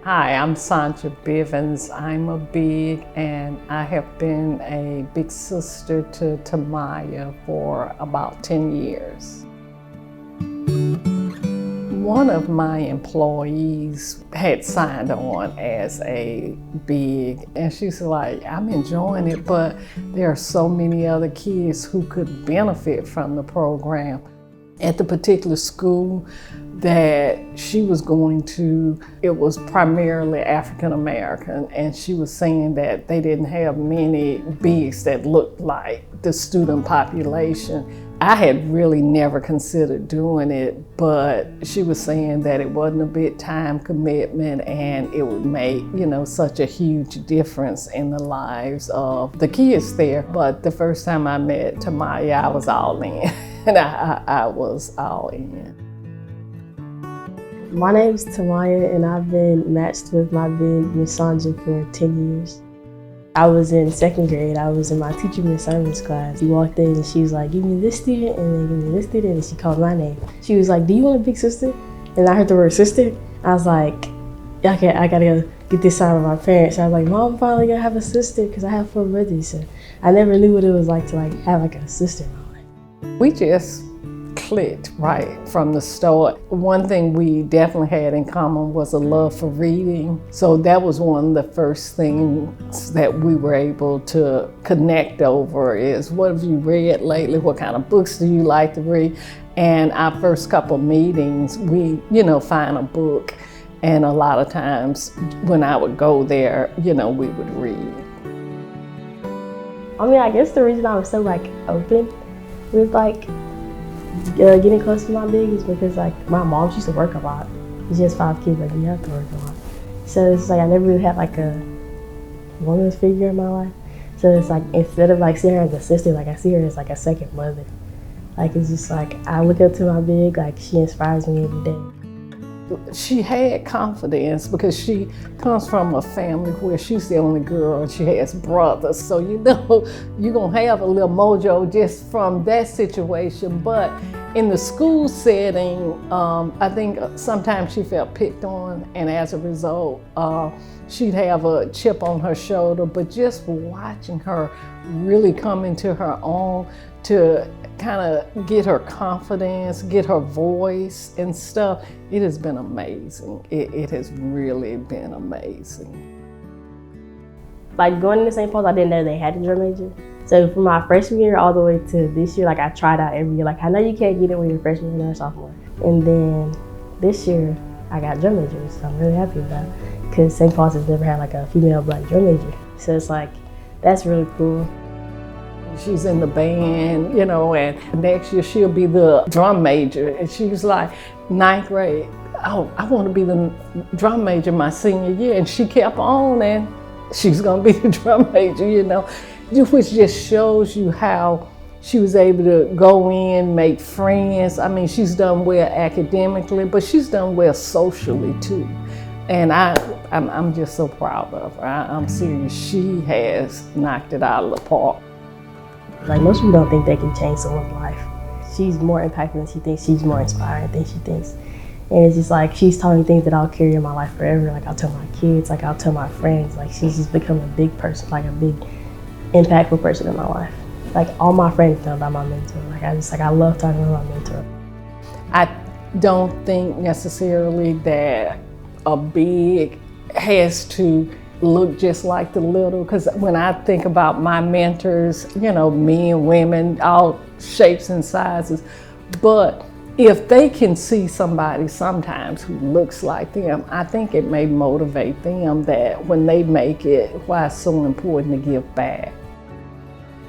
Hi, I'm Sonja Bivens. I'm a big, and I have been a big sister to Timiya for about 10 years. One of my employees had signed on as a big, and she's like, I'm enjoying it, but there are so many other kids who could benefit from the program. At the particular school that she was going to, it was primarily African American, and she was saying that they didn't have many bigs that looked like the student population. I had really never considered doing it, but she was saying that it wasn't a big time commitment and it would make, such a huge difference in the lives of the kids there. But the first time I met Timiya, I was all in. And I was all in. My name is Timiya, and I've been matched with my big Miss Sonja for 10 years. I was in second grade. I was in my teacher Miss Service class. She walked in and she was like, give me this student, and then give me this student, and she called my name. She was like, do you want a big sister? And I heard the word sister. I was like, okay, I gotta go get this sign of my parents. I was like, Mom, I'm finally gonna have a sister because I have 4 brothers. So I never knew what it was like to have a sister. We just clicked right from the start. One thing we definitely had in common was a love for reading. So that was one of the first things that we were able to connect over is, what have you read lately? What kind of books do you like to read? And our first couple meetings, we, find a book. And a lot of times when I would go there, we would read. I guess the reason I was so open with getting close to my big is because my mom, she used to work a lot. She has 5 kids, you have to work a lot. So it's I never really had a woman's figure in my life. So it's instead of seeing her as a sister, I see her as a second mother. It's just I look up to my big, she inspires me every day. She had confidence because she comes from a family where she's the only girl and she has brothers. So you're gonna have a little mojo just from that situation. But in the school setting, I think sometimes she felt picked on, and as a result, she'd have a chip on her shoulder. But just watching her really come into her own to kind of get her confidence, get her voice and stuff, it has been amazing. It has really been amazing. Going into St. Paul's, I didn't know they had a drum major. So from my freshman year all the way to this year, I tried out every year. I know you can't get it when you're freshman or sophomore. And then this year, I got drum major, so I'm really happy about it. Because St. Paul's has never had a female black drum major. So it's that's really cool. She's in the band, and next year she'll be the drum major. And she was 9th grade. Oh, I want to be the drum major my senior year. And she kept on, and she's going to be the drum major, which just shows you how she was able to go in, make friends. She's done well academically, but she's done well socially too. And I'm just so proud of her. I'm serious. She has knocked it out of the park. Most people don't think they can change someone's life. She's more impactful than she thinks. She's more inspiring than she thinks. And it's just she's taught me things that I'll carry in my life forever. I'll tell my kids, I'll tell my friends. She's just become a big person, a big impactful person in my life. All my friends know about my mentor. I love talking about my mentor. I don't think necessarily that a big has to look just like the little, because when I think about my mentors, men, women, all shapes and sizes, but if they can see somebody sometimes who looks like them, I think it may motivate them that when they make it, why it's so important to give back.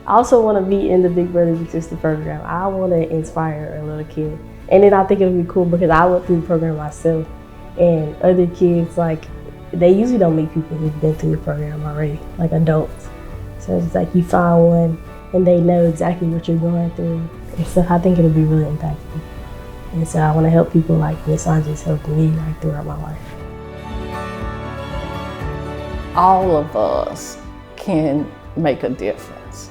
I also want to be in the Big Brother Big Sister program. I want to inspire a little kid. And then I think it'll be cool because I went through the program myself, and other kids, they usually don't meet people who've been through the program already, adults. So it's you find one and they know exactly what you're going through and stuff. I think it'll be really impactful. And so I want to help people like Miss Sonja's helping me throughout my life. All of us can make a difference,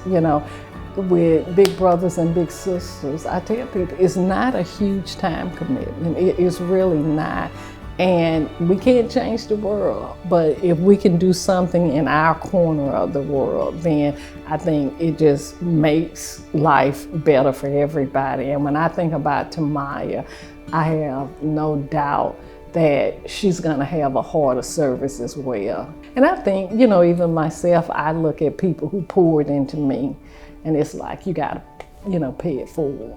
with big brothers and big sisters. I tell people, it's not a huge time commitment. It's really not. And we can't change the world, but if we can do something in our corner of the world, then I think it just makes life better for everybody. And when I think about Timiya, I have no doubt that she's gonna have a heart of service as well. And I think, even myself, I look at people who poured into me, and it's like, you gotta, pay it forward.